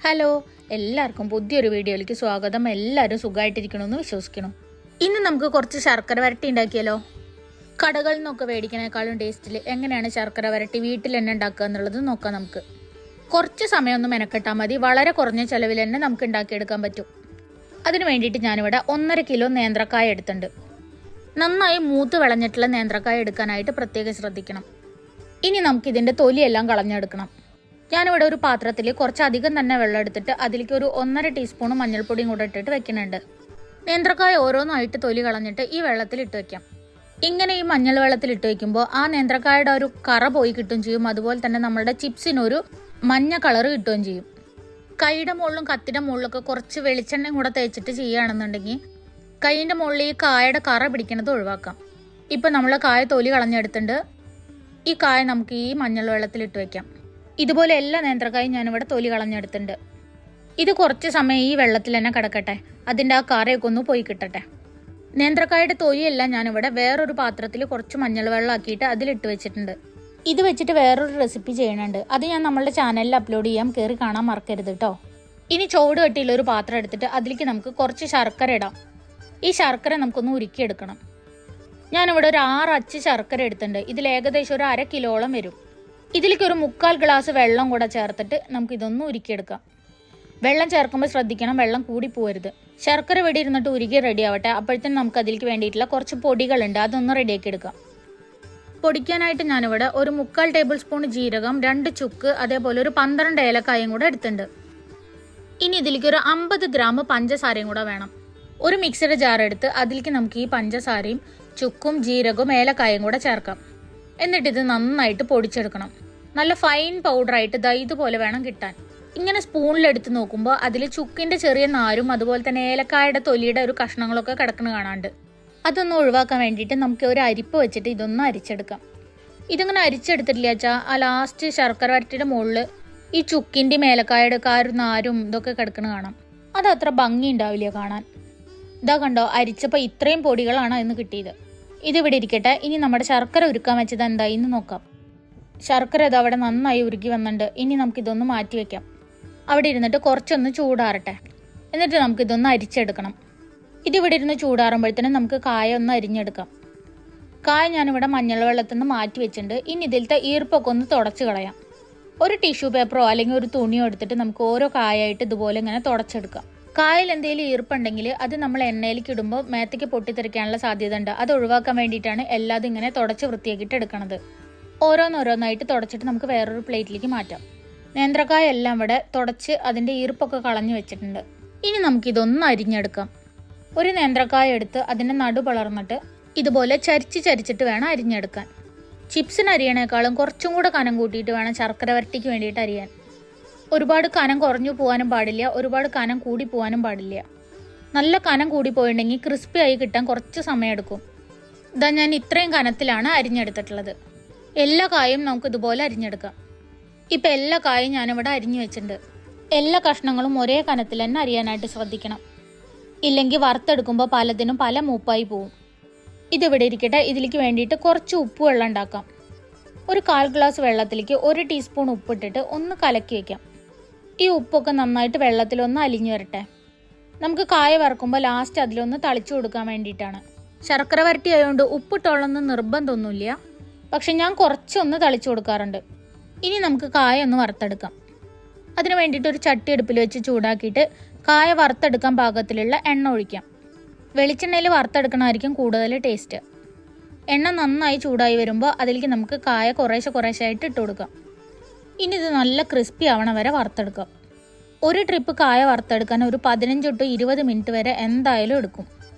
Hello, എല്ലാവർക്കും പുതിയൊരു വീഡിയോയിലേക്ക് സ്വാഗതം. എല്ലാവരും സുഖമായിട്ടിരിക്കണമെന്ന് വിശ്വസിക്കണം. ഇന്ന് നമുക്ക് കുറച്ച് ശർക്കര വരട്ടി ഉണ്ടാക്കിയാലോ. കടകളിൽ നിന്നൊക്കെ മേടിക്കുന്നേക്കാളും ടേസ്റ്റിൽ എങ്ങനെയാണ് ശർക്കര വരട്ടി വീട്ടിൽ തന്നെ ഉണ്ടാക്കുക എന്നുള്ളത് നോക്കാം. നമുക്ക് കുറച്ച് സമയമൊന്നും മെനക്കെട്ടാൽ മതി. വളരെ കുറഞ്ഞ ചിലവിൽ തന്നെ നമുക്ക് ഉണ്ടാക്കിയെടുക്കാൻ പറ്റും. അതിന് വേണ്ടിയിട്ട് ഞാനിവിടെ 1.5 കിലോ നേന്ത്രക്കായ എടുത്തിട്ടുണ്ട്. നന്നായി മൂത്ത് വിളഞ്ഞിട്ടുള്ള നേന്ത്രക്കായ എടുക്കാനായിട്ട് പ്രത്യേകം ശ്രദ്ധിക്കണം. ഇനി നമുക്കിതിൻ്റെ തൊലിയെല്ലാം കളഞ്ഞെടുക്കണം. ഞാനിവിടെ ഒരു പാത്രത്തിൽ കുറച്ചധികം തന്നെ വെള്ളം എടുത്തിട്ട് അതിലേക്ക് ഒരു 1.5 ടീസ്പൂൺ മഞ്ഞൾപ്പൊടിയും കൂടെ ഇട്ടിട്ട് വെക്കുന്നുണ്ട്. നേന്ത്രക്കായ ഓരോന്നായിട്ട് തൊലി കളഞ്ഞിട്ട് ഈ വെള്ളത്തിൽ ഇട്ട് വെക്കാം. ഇങ്ങനെ ഈ മഞ്ഞൾ വെള്ളത്തിൽ ഇട്ട് വെക്കുമ്പോൾ ആ നേന്ത്രക്കായുടെ ഒരു കറ പോയി കിട്ടുകയും ചെയ്യും. അതുപോലെ തന്നെ നമ്മുടെ ചിപ്സിനൊരു മഞ്ഞ കളർ കിട്ടുകയും ചെയ്യും. കൈയുടെ മുകളിലും കത്തിയുടെ മുകളിലൊക്കെ കുറച്ച് വെളിച്ചെണ്ണയും കൂടെ തേച്ചിട്ട് ചെയ്യുകയാണെന്നുണ്ടെങ്കിൽ കൈയിൻ്റെ മുകളിൽ ഈ കായയുടെ കറ പിടിക്കുന്നത് ഒഴിവാക്കാം. ഇപ്പം നമ്മൾ കായ തൊലി കളഞ്ഞെടുത്തിട്ടുണ്ട്. ഈ കായ നമുക്ക് ഈ മഞ്ഞൾ വെള്ളത്തിൽ ഇട്ട് വെക്കാം. ഇതുപോലെ എല്ലാ നേന്ത്രക്കായും ഞാനിവിടെ തൊലി കളഞ്ഞെടുത്തിട്ടുണ്ട്. ഇത് കുറച്ച് സമയം ഈ വെള്ളത്തിൽ തന്നെ കിടക്കട്ടെ. അതിൻ്റെ ആ കറയൊക്കെ ഒന്ന് പോയി കിട്ടട്ടെ. നേന്ത്രക്കായുടെ തൊലിയെല്ലാം ഞാനിവിടെ വേറൊരു പാത്രത്തിൽ കുറച്ച് മഞ്ഞൾ വെള്ളം ആക്കിയിട്ട് അതിലിട്ട് വെച്ചിട്ടുണ്ട്. ഇത് വെച്ചിട്ട് വേറൊരു റെസിപ്പി ചെയ്യണുണ്ട്. അത് ഞാൻ നമ്മളുടെ ചാനലിൽ അപ്ലോഡ് ചെയ്യാം. കയറി കാണാൻ മറക്കരുത് കേട്ടോ. ഇനി ചോട് കെട്ടിയുള്ളൊരു പാത്രം എടുത്തിട്ട് അതിലേക്ക് നമുക്ക് കുറച്ച് ശർക്കര ഇടാം. ഈ ശർക്കര നമുക്കൊന്ന് ഉരുക്കിയെടുക്കണം. ഞാനിവിടെ ഒരു 6 അച്ച് ശർക്കര എടുത്തിട്ടുണ്ട്. ഇതിൽ ഏകദേശം ഒരു 1/2 കിലോളം വരും. ഇതിലേക്ക് ഒരു 3/4 ഗ്ലാസ് വെള്ളം കൂടെ ചേർത്തിട്ട് നമുക്ക് ഇതൊന്ന് ഉരുക്കിയെടുക്കാം. വെള്ളം ചേർക്കുമ്പോൾ ശ്രദ്ധിക്കണം, വെള്ളം കൂടി പോരുത്. ശർക്കര വെടി ഇരുന്നിട്ട് ഉരുക്കി റെഡി ആവട്ടെ. അപ്പോഴത്തേനും നമുക്ക് അതിലേക്ക് വേണ്ടിയിട്ടുള്ള കുറച്ച് പൊടികളുണ്ട്, അതൊന്ന് റെഡിയാക്കി എടുക്കാം. പൊടിക്കാനായിട്ട് ഞാനിവിടെ ഒരു 3/4 ടേബിൾ സ്പൂൺ ജീരകം, 2 ചുക്ക്, അതേപോലെ ഒരു 12 ഏലക്കായും കൂടെ എടുത്തിട്ടുണ്ട്. ഇനി ഇതിലേക്ക് ഒരു 50 ഗ്രാം പഞ്ചസാരയും കൂടെ വേണം. ഒരു മിക്സിയുടെ ജാർ എടുത്ത് അതിലേക്ക് നമുക്ക് ഈ പഞ്ചസാരയും ചുക്കും ജീരകവും ഏലക്കായും കൂടെ ചേർക്കാം. എന്നിട്ട് ഇത് നന്നായിട്ട് പൊടിച്ചെടുക്കണം. നല്ല ഫൈൻ പൗഡറായിട്ട് ഇതുപോലെ വേണം കിട്ടാൻ. ഇങ്ങനെ സ്പൂണിലെടുത്ത് നോക്കുമ്പോൾ അതിൽ ചുക്കിൻ്റെ ചെറിയ നാരും അതുപോലെ തന്നെ ഏലക്കായുടെ തൊലിയുടെ ഒരു കഷ്ണങ്ങളൊക്കെ കിടക്കുന്ന കാണാണ്ട്. അതൊന്ന് ഒഴിവാക്കാൻ വേണ്ടിയിട്ട് നമുക്ക് ഒരു അരിപ്പ് വെച്ചിട്ട് ഇതൊന്ന് അരിച്ചെടുക്കാം. ഇതിങ്ങനെ അരിച്ചെടുത്തിട്ടില്ല വെച്ചാൽ ആ ലാസ്റ്റ് ശർക്കര വരട്ടിയുടെ മുകളിൽ ഈ ചുക്കിൻ്റെയും ഏലക്കായുടെ നാരും ഇതൊക്കെ കിടക്കുന്ന കാണാം. അത് അത്ര ഭംഗി ഉണ്ടാവില്ല കാണാൻ. ഇതാ കണ്ടോ, അരിച്ചപ്പോൾ ഇത്രയും പൊടികളാണ് ഇന്ന് കിട്ടിയത്. ഇതിവിടെ ഇരിക്കട്ടെ. ഇനി നമ്മുടെ ശർക്കര ഉരുക്കാൻ വെച്ചത് എന്തായി എന്ന് നോക്കാം. ശർക്കര ഇത് അവിടെ നന്നായി ഉരുക്കി വന്നിട്ടുണ്ട്. ഇനി നമുക്കിതൊന്ന് മാറ്റി വെക്കാം. അവിടെ ഇരുന്നിട്ട് കുറച്ചൊന്ന് ചൂടാറട്ടെ. എന്നിട്ട് നമുക്കിതൊന്ന് അരിച്ചെടുക്കണം. ഇതിവിടെ ഇരുന്ന് ചൂടാറുമ്പോഴത്തേനും നമുക്ക് കായ ഒന്ന് അരിഞ്ഞെടുക്കാം. കായ ഞാനിവിടെ മഞ്ഞൾ വെള്ളത്തിൽ നിന്ന് മാറ്റി വെച്ചിട്ടുണ്ട്. ഇനി ഇതിലത്തെ ഈർപ്പൊക്കെ ഒന്ന് തുടച്ച് കളയാം. ഒരു ടിഷ്യൂ പേപ്പറോ അല്ലെങ്കിൽ ഒരു തുണിയോ എടുത്തിട്ട് നമുക്ക് ഓരോ കായായിട്ട് ഇതുപോലെ ഇങ്ങനെ തുടച്ചെടുക്കാം. കായൽ എന്തെങ്കിലും ഈർപ്പുണ്ടെങ്കിൽ അത് നമ്മൾ എണ്ണയിലേക്ക് ഇടുമ്പോൾ മേത്തേക്ക് പൊട്ടിത്തെറിക്കാനുള്ള സാധ്യത ഉണ്ട്. അത് ഒഴിവാക്കാൻ വേണ്ടിയിട്ടാണ് എല്ലാതും ഇങ്ങനെ തുടച്ച് വൃത്തിയാക്കിയിട്ട് എടുക്കുന്നത്. ഓരോന്നോരോന്നായിട്ട് തുടച്ചിട്ട് നമുക്ക് വേറൊരു പ്ലേറ്റിലേക്ക് മാറ്റാം. നേന്ത്രക്കായ എല്ലാം ഇവിടെ തുടച്ച് അതിൻ്റെ ഈർപ്പൊക്കെ കളഞ്ഞു വെച്ചിട്ടുണ്ട്. ഇനി നമുക്കിതൊന്ന് അരിഞ്ഞെടുക്കാം. ഒരു നേന്ത്രക്കായ എടുത്ത് അതിൻ്റെ നടു പിളർന്നിട്ട് ഇതുപോലെ ചരിച്ചിട്ട് വേണം അരിഞ്ഞെടുക്കാൻ. ചിപ്സിന് അരിയണേക്കാളും കുറച്ചും കൂടെ കനം കൂട്ടിയിട്ട് വേണം ശർക്കര വരട്ടിക്ക് വേണ്ടിയിട്ട് അരിയാൻ. ഒരുപാട് കനം കുറഞ്ഞു പോകാനും പാടില്ല, ഒരുപാട് കനം കൂടി പോകാനും പാടില്ല. നല്ല കനം കൂടി പോയിട്ടുണ്ടെങ്കിൽ ക്രിസ്പി ആയി കിട്ടാൻ കുറച്ച് സമയം എടുക്കും. ഇതാ ഞാൻ ഇത്രയും കനത്തിലാണ് അരിഞ്ഞെടുത്തിട്ടുള്ളത്. എല്ലാ കായും നമുക്ക് ഇതുപോലെ അരിഞ്ഞെടുക്കാം. ഇപ്പം എല്ലാ കായും ഞാനിവിടെ അരിഞ്ഞു വെച്ചിട്ടുണ്ട്. എല്ലാ കഷ്ണങ്ങളും ഒരേ കനത്തിൽ തന്നെ അരിയാനായിട്ട് ശ്രദ്ധിക്കണം. ഇല്ലെങ്കിൽ വറുത്തെടുക്കുമ്പോൾ പലതിനും പല മൂപ്പായി പോവും. ഇതിവിടെ ഇരിക്കട്ടെ. ഇതിലേക്ക് വേണ്ടിയിട്ട് കുറച്ച് ഉപ്പ് വെള്ളം ഉണ്ടാക്കാം. ഒരു 1/4 ഗ്ലാസ് വെള്ളത്തിലേക്ക് 1 ടീസ്പൂൺ ഉപ്പിട്ടിട്ട് ഒന്ന് കലക്കി വയ്ക്കാം. ഈ ഉപ്പൊക്കെ നന്നായിട്ട് വെള്ളത്തിലൊന്ന് അലിഞ്ഞു വരട്ടെ. നമുക്ക് കായ വറക്കുമ്പോൾ ലാസ്റ്റ് അതിലൊന്ന് തളിച്ചു കൊടുക്കാൻ വേണ്ടിയിട്ടാണ്. ശർക്കര വരട്ടി ആയതുകൊണ്ട് ഉപ്പിട്ടോളൊന്നും നിർബന്ധമൊന്നുമില്ല. പക്ഷെ ഞാൻ കുറച്ചൊന്ന് തളിച്ചു കൊടുക്കാറുണ്ട്. ഇനി നമുക്ക് കായ ഒന്ന് വറുത്തെടുക്കാം. അതിന് വേണ്ടിയിട്ട് ഒരു ചട്ടി അടുപ്പിൽ വെച്ച് ചൂടാക്കിയിട്ട് കായ വറുത്തെടുക്കാൻ പാകത്തിലുള്ള എണ്ണ ഒഴിക്കാം. വെളിച്ചെണ്ണയിൽ വറുത്തെടുക്കണമായിരിക്കും കൂടുതൽ ടേസ്റ്റ്. എണ്ണ നന്നായി ചൂടായി വരുമ്പോൾ അതിലേക്ക് നമുക്ക് കായ കുറേശ്ശായിട്ട് ഇട്ട് കൊടുക്കാം. ഇനി ഇത് നല്ല ക്രിസ്പി ആവണ വരെ വറുത്തെടുക്കാം. ഒരു ട്രിപ്പ് കായ വറുത്തെടുക്കാൻ ഒരു 15 to 20 മിനിറ്റ് വരെ എന്തായാലും എടുക്കും.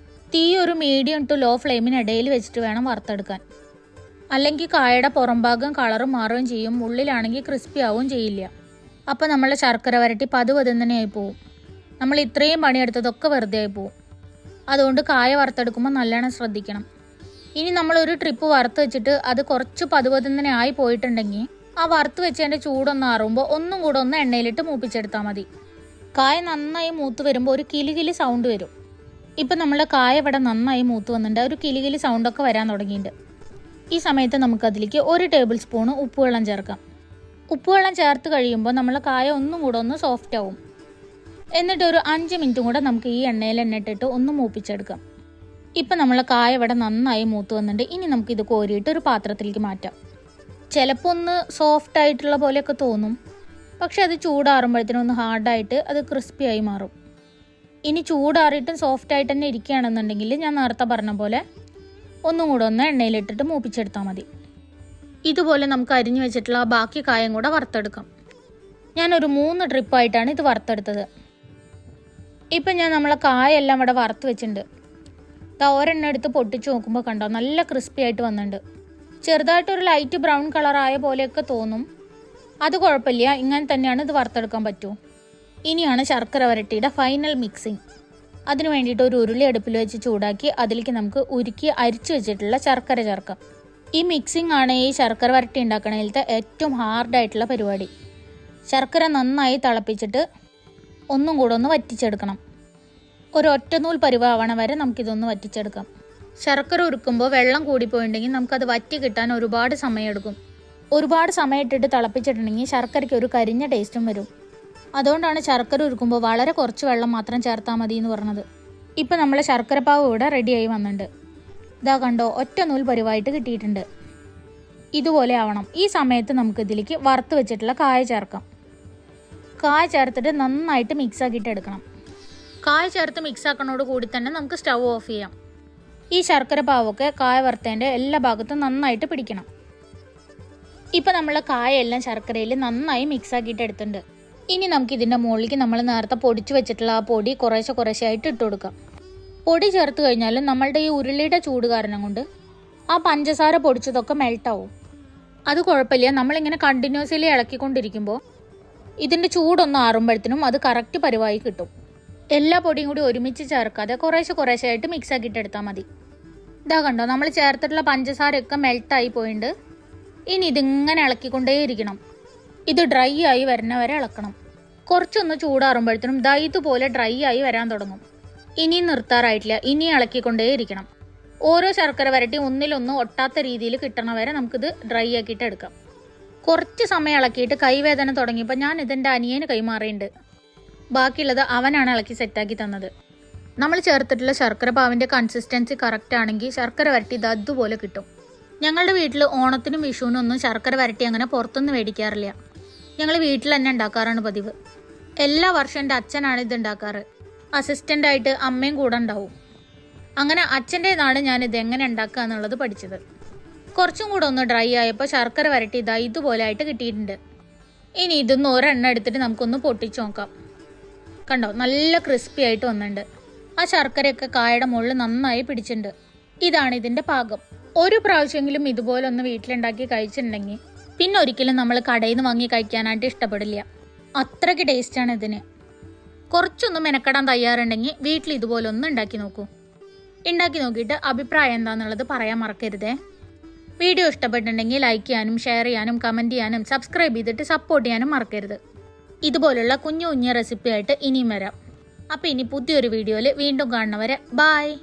തീ ഒരു മീഡിയം ടു ലോ ഫ്ലെയിമിനിടയിൽ വെച്ചിട്ട് വേണം വറുത്തെടുക്കാൻ. അല്ലെങ്കിൽ കായയുടെ പുറംഭാഗം കളറ് മാറുകയും ചെയ്യും, ഉള്ളിലാണെങ്കിൽ ക്രിസ്പി ആവുകയും ചെയ്യില്ല. അപ്പോൾ നമ്മളെ ശർക്കര വരട്ടി പതുപതുന്നനെയായി പോവും. നമ്മൾ ഇത്രയും പണിയെടുത്തതൊക്കെ വെറുതെ ആയി പോവും. അതുകൊണ്ട് കായ വറുത്തെടുക്കുമ്പോൾ നല്ലോണം ശ്രദ്ധിക്കണം. ഇനി നമ്മളൊരു ട്രിപ്പ് വറുത്ത് വെച്ചിട്ട് അത് കുറച്ച് പതുപതുന്നനെ ആയി പോയിട്ടുണ്ടെങ്കിൽ ആ വറുത്ത് വെച്ചതിൻ്റെ ചൂടൊന്ന് ആറുമ്പോൾ ഒന്നും കൂടെ ഒന്ന് എണ്ണയിലിട്ട് മൂപ്പിച്ചെടുത്താൽ മതി. കായ നന്നായി മൂത്ത് വരുമ്പോൾ ഒരു കിലുകിലി സൗണ്ട് വരും. ഇപ്പം നമ്മളെ കായ ഇവിടെ നന്നായി മൂത്ത് വന്നിട്ടുണ്ട്. ഒരു കിലുകിലി സൗണ്ടൊക്കെ വരാൻ തുടങ്ങിയിട്ടുണ്ട്. ഈ സമയത്ത് നമുക്കതിലേക്ക് 1 ടേബിൾ സ്പൂൺ ഉപ്പുവെള്ളം ചേർക്കാം. ഉപ്പുവെള്ളം ചേർത്ത് കഴിയുമ്പോൾ നമ്മളെ കായ ഒന്നും കൂടെ ഒന്ന് സോഫ്റ്റ് ആവും. എന്നിട്ട് ഒരു 5 മിനിറ്റും കൂടെ നമുക്ക് ഈ എണ്ണയിൽ ഇട്ടിട്ട് ഒന്ന് മൂപ്പിച്ചെടുക്കാം. ഇപ്പം നമ്മളെ കായ ഇവിടെ നന്നായി മൂത്ത് വന്നിട്ടുണ്ട്. ഇനി നമുക്കിത് കോരിയിട്ട് ഒരു പാത്രത്തിലേക്ക് മാറ്റാം. ചിലപ്പോൾ ഒന്ന് സോഫ്റ്റ് ആയിട്ടുള്ള പോലെയൊക്കെ തോന്നും, പക്ഷെ അത് ചൂടാറുമ്പോഴത്തേനും ഒന്ന് ഹാർഡായിട്ട് അത് ക്രിസ്പിയായി മാറും. ഇനി ചൂടാറിയിട്ടും സോഫ്റ്റ് ആയിട്ട് തന്നെ ഇരിക്കുകയാണെന്നുണ്ടെങ്കിൽ ഞാൻ നേരത്തെ പറഞ്ഞ പോലെ ഒന്നും കൂടെ ഒന്ന് എണ്ണയിലിട്ടിട്ട് മൂപ്പിച്ചെടുത്താൽ മതി. ഇതുപോലെ നമുക്ക് അരിഞ്ഞു വെച്ചിട്ടുള്ള ബാക്കി കായം കൂടെ വറുത്തെടുക്കാം. ഞാനൊരു 3 ട്രിപ്പായിട്ടാണ് ഇത് വറുത്തെടുത്തത്. ഇപ്പം ഞാൻ നമ്മളെ കായെല്ലാം ഇവിടെ വറുത്ത് വെച്ചിട്ടുണ്ട്. ഒരെണ്ണം എടുത്ത് പൊട്ടിച്ച് നോക്കുമ്പോൾ കണ്ടോ നല്ല ക്രിസ്പി ആയിട്ട് വന്നിട്ടുണ്ട്. ചെറുതായിട്ടൊരു ലൈറ്റ് ബ്രൗൺ കളറായ പോലെയൊക്കെ തോന്നും, അത് കുഴപ്പമില്ല, ഇങ്ങനെ തന്നെയാണ് ഇത് വറുത്തെടുക്കാൻ പറ്റൂ. ഇനിയാണ് ശർക്കര വരട്ടിയുടെ ഫൈനൽ മിക്സിങ്. അതിന് വേണ്ടിയിട്ട് ഒരു ഉരുളി അടുപ്പിൽ വെച്ച് ചൂടാക്കി അതിലേക്ക് നമുക്ക് ഉരുക്കി അരിച്ചു വെച്ചിട്ടുള്ള ശർക്കര ചേർക്കാം. ഈ മിക്സിംഗ് ആണ് ഈ ശർക്കര വരട്ടി ഉണ്ടാക്കണതിലത്തെ ഏറ്റവും ഹാർഡായിട്ടുള്ള പരിപാടി. ശർക്കര നന്നായി തിളപ്പിച്ചിട്ട് ഒന്നും കൂടെ ഒന്ന് വറ്റിച്ചെടുക്കണം. ഒരു ഒറ്റനൂൽ പരുവാവണ വരെ നമുക്കിതൊന്ന് വറ്റിച്ചെടുക്കാം. ശർക്കര ഉരുക്കുമ്പോൾ വെള്ളം കൂടിപ്പോയിട്ടുണ്ടെങ്കിൽ നമുക്കത് വറ്റി കിട്ടാൻ ഒരുപാട് സമയമെടുക്കും. ഒരുപാട് സമയം ഇട്ടിട്ട് തിളപ്പിച്ചിട്ടുണ്ടെങ്കിൽ ശർക്കരയ്ക്ക് ഒരു കരിഞ്ഞ ടേസ്റ്റും വരും. അതുകൊണ്ടാണ് ശർക്കര ഉരുക്കുമ്പോൾ വളരെ കുറച്ച് വെള്ളം മാത്രം ചേർത്താൽ മതി എന്ന് പറഞ്ഞത്. ഇപ്പം നമ്മളെ ശർക്കരപ്പാവ് ഇവിടെ റെഡിയായി വന്നിട്ടുണ്ട്. ഇതാ കണ്ടോ, ഒറ്റ നൂൽ പരുവായിട്ട് കിട്ടിയിട്ടുണ്ട്. ഇതുപോലെ ആവണം. ഈ സമയത്ത് നമുക്ക് ഇതിലേക്ക് വറുത്ത് വെച്ചിട്ടുള്ള കായ ചേർക്കാം. കായ ചേർത്തിട്ട് നന്നായിട്ട് മിക്സ് ആക്കിയിട്ട് എടുക്കണം. കായ ചേർത്ത് മിക്സ് ആക്കണോട് കൂടി തന്നെ നമുക്ക് സ്റ്റവ് ഓഫ് ചെയ്യാം. ഈ ശർക്കര പാവൊക്കെ കായ വറുത്തതിൻ്റെ എല്ലാ ഭാഗത്തും നന്നായിട്ട് പിടിക്കണം. ഇപ്പം നമ്മൾ കായെല്ലാം ശർക്കരയിൽ നന്നായി മിക്സ് ആക്കിയിട്ട് എടുത്തിട്ടുണ്ട്. ഇനി നമുക്ക് ഇതിൻ്റെ മുകളിലേക്ക് നമ്മൾ നേരത്തെ പൊടിച്ച് വെച്ചിട്ടുള്ള ആ പൊടി കുറേശ്ശെ ആയിട്ട് ഇട്ട് കൊടുക്കാം. പൊടി ചേർത്ത് കഴിഞ്ഞാലും നമ്മളുടെ ഈ ഉരുളിയുടെ ചൂട് കാരണം കൊണ്ട് ആ പഞ്ചസാര പൊടിച്ചതൊക്കെ മെൽട്ടാവും. അത് കുഴപ്പമില്ല, നമ്മളിങ്ങനെ കണ്ടിന്യൂസ്ലി ഇളക്കിക്കൊണ്ടിരിക്കുമ്പോൾ ഇതിൻ്റെ ചൂടൊന്ന് ആറുമ്പോഴത്തേനും അത് കറക്റ്റ് പരുവായി കിട്ടും. എല്ലാ പൊടിയും കൂടി ഒരുമിച്ച് ചേർക്കാതെ കുറേശ്ശെ ആയിട്ട് മിക്സ് ആക്കിയിട്ട് എടുത്താൽ മതി. ഇതാ കണ്ടോ, നമ്മൾ ചേർത്തിട്ടുള്ള പഞ്ചസാരയൊക്കെ മെൽട്ടായി പോയിട്ടുണ്ട്. ഇനി ഇതിങ്ങനെ ഇളക്കിക്കൊണ്ടേയിരിക്കണം. ഇത് ഡ്രൈ ആയി വരുന്ന വരെ ഇളക്കണം. കുറച്ചൊന്ന് ചൂടാറുമ്പോഴത്തേനും ഇതുപോലെ ഡ്രൈ ആയി വരാൻ തുടങ്ങും. ഇനിയും നിർത്താറായിട്ടില്ല, ഇനി ഇളക്കിക്കൊണ്ടേയിരിക്കണം. ഓരോ ശർക്കര വരട്ടി ഒന്നിലൊന്ന് ഒട്ടാത്ത രീതിയിൽ കിട്ടണ വരെ നമുക്കിത് ഡ്രൈ ആക്കിയിട്ട് എടുക്കാം. കുറച്ച് സമയം ഇളക്കിയിട്ട് കൈവേദന തുടങ്ങിയപ്പോൾ ഞാൻ ഇതെൻ്റെ അനിയന് കൈമാറിയിട്ടുണ്ട്. ബാക്കിയുള്ളത് അവനാണ് ഇളക്കി സെറ്റാക്കി തന്നത്. നമ്മൾ ചേർത്തിട്ടുള്ള ശർക്കര പാവിൻ്റെ കൺസിസ്റ്റൻസി കറക്റ്റ് ആണെങ്കിൽ ശർക്കര വരട്ടി ഇത് അതുപോലെ കിട്ടും. ഞങ്ങളുടെ വീട്ടിൽ ഓണത്തിനും വിഷുവിനും ഒന്നും ശർക്കര വരട്ടി അങ്ങനെ പുറത്തൊന്നും മേടിക്കാറില്ല. ഞങ്ങൾ വീട്ടിൽ തന്നെ ഉണ്ടാക്കാറാണ് പതിവ്. എല്ലാ വർഷവും എൻ്റെ അച്ഛനാണ് ഇത് ഉണ്ടാക്കാറ്. അസിസ്റ്റൻ്റായിട്ട് അമ്മയും കൂടെ ഉണ്ടാവും. അങ്ങനെ അച്ഛൻ്റെതാണ് ഞാൻ ഇതെങ്ങനെ ഉണ്ടാക്കുക എന്നുള്ളത് പഠിച്ചത്. കുറച്ചും കൂടെ ഒന്ന് ഡ്രൈ ആയപ്പോൾ ശർക്കര വരട്ടി ഇതുപോലെ ആയിട്ട് കിട്ടിയിട്ടുണ്ട്. ഇനി ഇതൊന്ന് ഒരെണ്ണം എടുത്തിട്ട് നമുക്കൊന്ന് പൊട്ടിച്ച് നോക്കാം. കണ്ടോ, നല്ല ക്രിസ്പി ആയിട്ട് വന്നിട്ടുണ്ട്. ആ ശർക്കരയൊക്കെ കായയുടെ മുകളിൽ നന്നായി പിടിച്ചിട്ടുണ്ട്. ഇതാണ് ഇതിൻ്റെ പാകം. ഒരു പ്രാവശ്യമെങ്കിലും ഇതുപോലെ ഒന്ന് വീട്ടിലുണ്ടാക്കി കഴിച്ചിട്ടുണ്ടെങ്കിൽ പിന്നെ ഒരിക്കലും നമ്മൾ കടയിൽ നിന്ന് വാങ്ങി കഴിക്കാനായിട്ട് ഇഷ്ടപ്പെടില്ല. അത്രയ്ക്ക് ടേസ്റ്റാണ് ഇതിന്. കുറച്ചൊന്നും മെനക്കെടാൻ തയ്യാറുണ്ടെങ്കിൽ വീട്ടിൽ ഇതുപോലെ ഒന്ന് ഉണ്ടാക്കി നോക്കൂ. ഉണ്ടാക്കി നോക്കിയിട്ട് അഭിപ്രായം എന്താണെന്നുള്ളത് പറയാൻ മറക്കരുതേ. വീഡിയോ ഇഷ്ടപ്പെട്ടിട്ടുണ്ടെങ്കിൽ ലൈക്ക് ചെയ്യാനും ഷെയർ ചെയ്യാനും കമൻറ്റ് ചെയ്യാനും സബ്സ്ക്രൈബ് ചെയ്തിട്ട് സപ്പോർട്ട് ചെയ്യാനും മറക്കരുത്. ഇതുപോലുള്ള കുഞ്ഞു റെസിപ്പി ആയിട്ട് ഇനിയും വരാം. അപ്പോൾ ഇനി പുതിയൊരു വീഡിയോയിൽ വീണ്ടും കാണുന്നവരെ ബായ്.